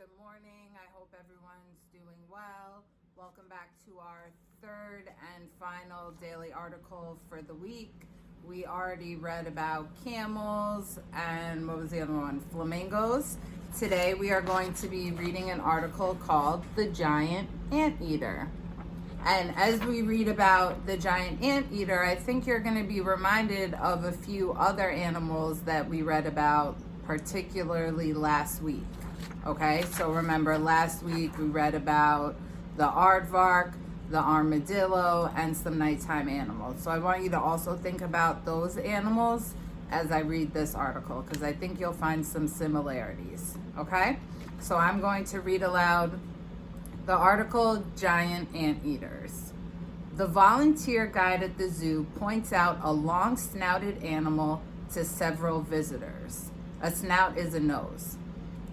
Good morning. I hope everyone's doing well. Welcome back to our third and final daily article for the week. We already read about camels and what was the other one? Flamingos. Today we are going to be reading an article called The Giant Anteater. And as we read about the giant anteater, I think you're going to be reminded of a few other animals that we read about, particularly last week. Okay, so remember last week we read about the aardvark, the armadillo, and some nighttime animals. So I want you to also think about those animals as I read this article, because I think you'll find some similarities. Okay, so I'm going to read aloud the article, Giant Anteaters. The volunteer guide at the zoo points out a long-snouted animal to several visitors. A snout is a nose.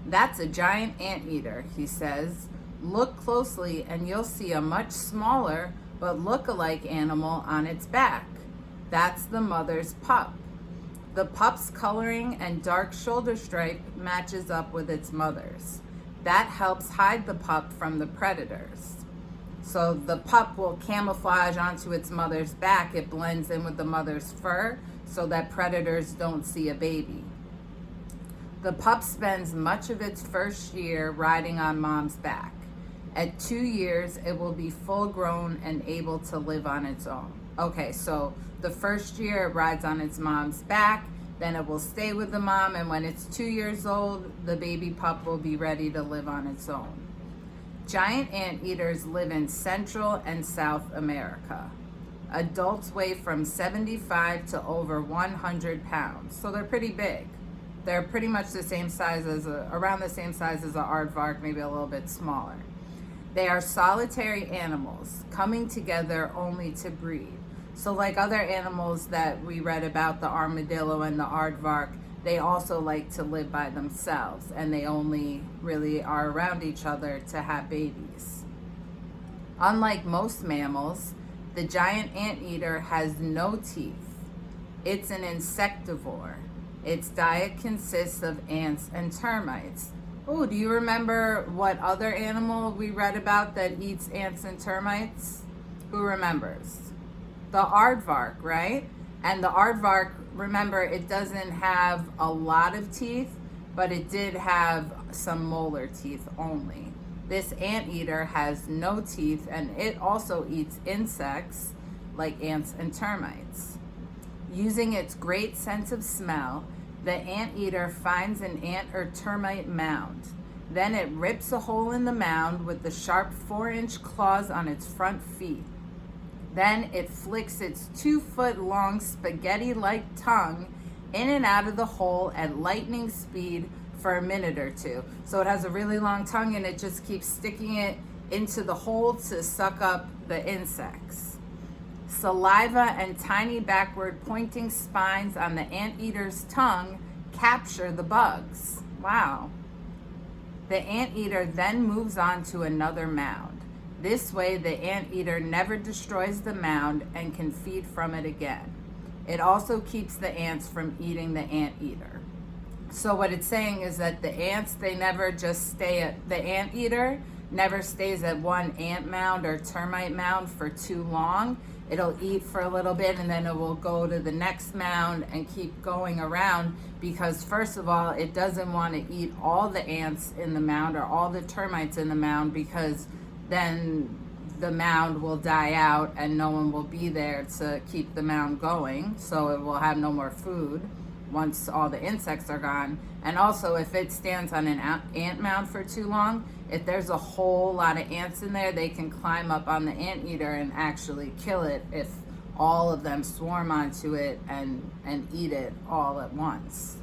That's a giant anteater, he says. Look closely and you'll see a much smaller but look-alike animal on its back. That's the mother's pup. The pup's coloring and dark shoulder stripe matches up with its mother's. That helps hide the pup from the predators. So the pup will camouflage onto its mother's back. It blends in with the mother's fur so that predators don't see a baby. The pup spends much of its first year riding on mom's back. At 2 years, it will be full grown and able to live on its own. Okay, so the first year it rides on its mom's back, then it will stay with the mom, and when it's 2 years old, the baby pup will be ready to live on its own. Giant anteaters live in Central and South America. Adults weigh from 75 to over 100 pounds, so they're pretty big. They're pretty much the same size as around the same size as an aardvark, maybe a little bit smaller. They are solitary animals, coming together only to breed. So like other animals that we read about, the armadillo and the aardvark, they also like to live by themselves, and they only really are around each other to have babies. Unlike most mammals, the giant anteater has no teeth. It's an insectivore. Its diet consists of ants and termites. Oh, do you remember what other animal we read about that eats ants and termites? Who remembers? The aardvark, right? And the aardvark, remember, it doesn't have a lot of teeth, but it did have some molar teeth only. This anteater has no teeth, and it also eats insects like ants and termites. Using its great sense of smell, the anteater finds an ant or termite mound. Then it rips a hole in the mound with the sharp 4-inch claws on its front feet. Then it flicks its 2-foot-long spaghetti-like tongue in and out of the hole at lightning speed for a minute or two. So it has a really long tongue, and it just keeps sticking it into the hole to suck up the insects. Saliva and tiny backward pointing spines on the anteater's tongue capture the bugs. Wow. The anteater then moves on to another mound. This way, the anteater never destroys the mound and can feed from it again. It also keeps the ants from eating the anteater. So what it's saying is that the ants, they never just stay at, the anteater never stays at one ant mound or termite mound for too long. It'll eat for a little bit, and then it will go to the next mound and keep going around, because first of all, it doesn't want to eat all the ants in the mound or all the termites in the mound, because then the mound will die out and no one will be there to keep the mound going. So it will have no more food once all the insects are gone. And also, if it stands on an ant mound for too long, if there's a whole lot of ants in there, they can climb up on the anteater and actually kill it if all of them swarm onto it and eat it all at once.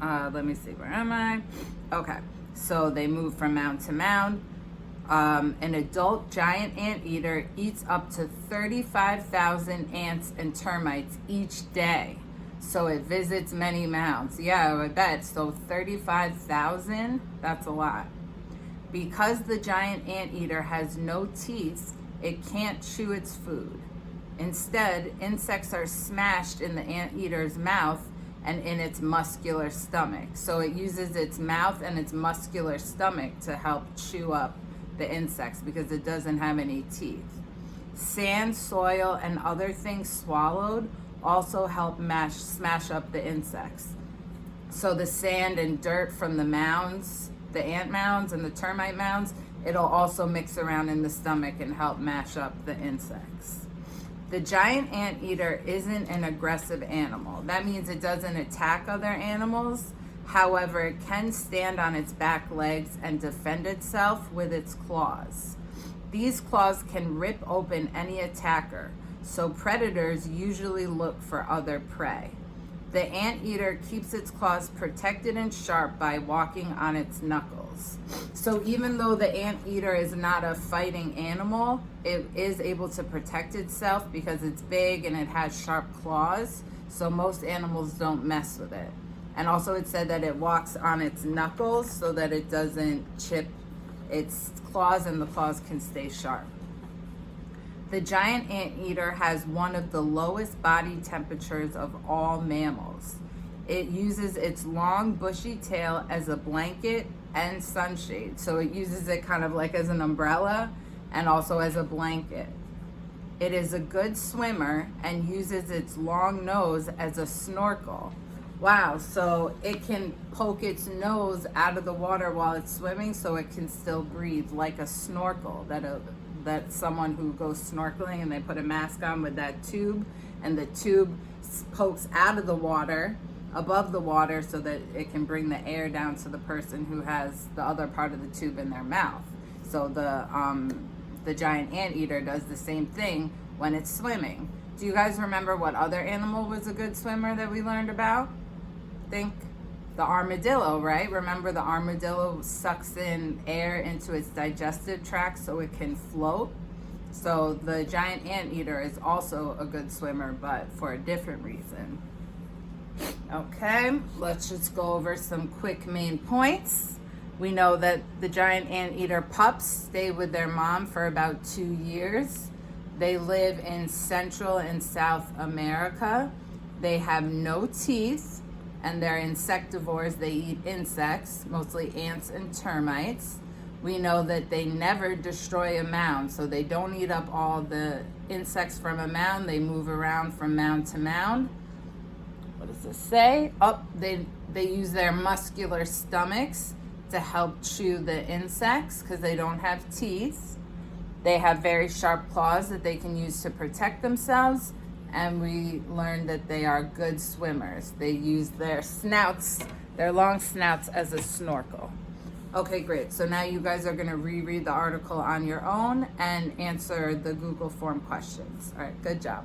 Let me see, where am I? Okay, so they move from mound to mound. An adult giant anteater eats up to 35,000 ants and termites each day. So it visits many mounds. Yeah, I bet. So 35,000, that's a lot. Because the giant anteater has no teeth, it can't chew its food. Instead, insects are smashed in the anteater's mouth and in its muscular stomach. So it uses its mouth and its muscular stomach to help chew up the insects because it doesn't have any teeth. Sand, soil, and other things swallowed also help smash up the insects. So the sand and dirt from the mounds, the ant mounds and the termite mounds, it'll also mix around in the stomach and help mash up the insects. The giant anteater isn't an aggressive animal. That means it doesn't attack other animals. However, it can stand on its back legs and defend itself with its claws. These claws can rip open any attacker, so predators usually look for other prey. The anteater keeps its claws protected and sharp by walking on its knuckles. So even though the anteater is not a fighting animal, it is able to protect itself because it's big and it has sharp claws, so most animals don't mess with it. And also it said that it walks on its knuckles so that it doesn't chip its claws and the claws can stay sharp. The giant anteater has one of the lowest body temperatures of all mammals. It uses its long bushy tail as a blanket and sunshade. So it uses it kind of like as an umbrella and also as a blanket. It is a good swimmer and uses its long nose as a snorkel. Wow, so it can poke its nose out of the water while it's swimming so it can still breathe, like a snorkel that someone who goes snorkeling and they put a mask on with that tube, and the tube pokes out of the water, above the water, so that it can bring the air down to the person who has the other part of the tube in their mouth. So the giant anteater does the same thing when it's swimming. Do you guys remember what other animal was a good swimmer that we learned about? Think the armadillo, right? Remember the armadillo sucks in air into its digestive tract so it can float. So the giant anteater is also a good swimmer, but for a different reason. Okay, let's just go over some quick main points. We know that the giant anteater pups stay with their mom for about 2 years. They live in Central and South America. They have no teeth, and they're insectivores. They eat insects, mostly ants and termites. We know that they never destroy a mound, so they don't eat up all the insects from a mound. They move around from mound to mound. What does this say? They use their muscular stomachs to help chew the insects because they don't have teeth. They have very sharp claws that they can use to protect themselves. And we learned that they are good swimmers. They use their snouts, their long snouts, as a snorkel. Okay, great. So now you guys are going to reread the article on your own and answer the Google form questions. All right, good job.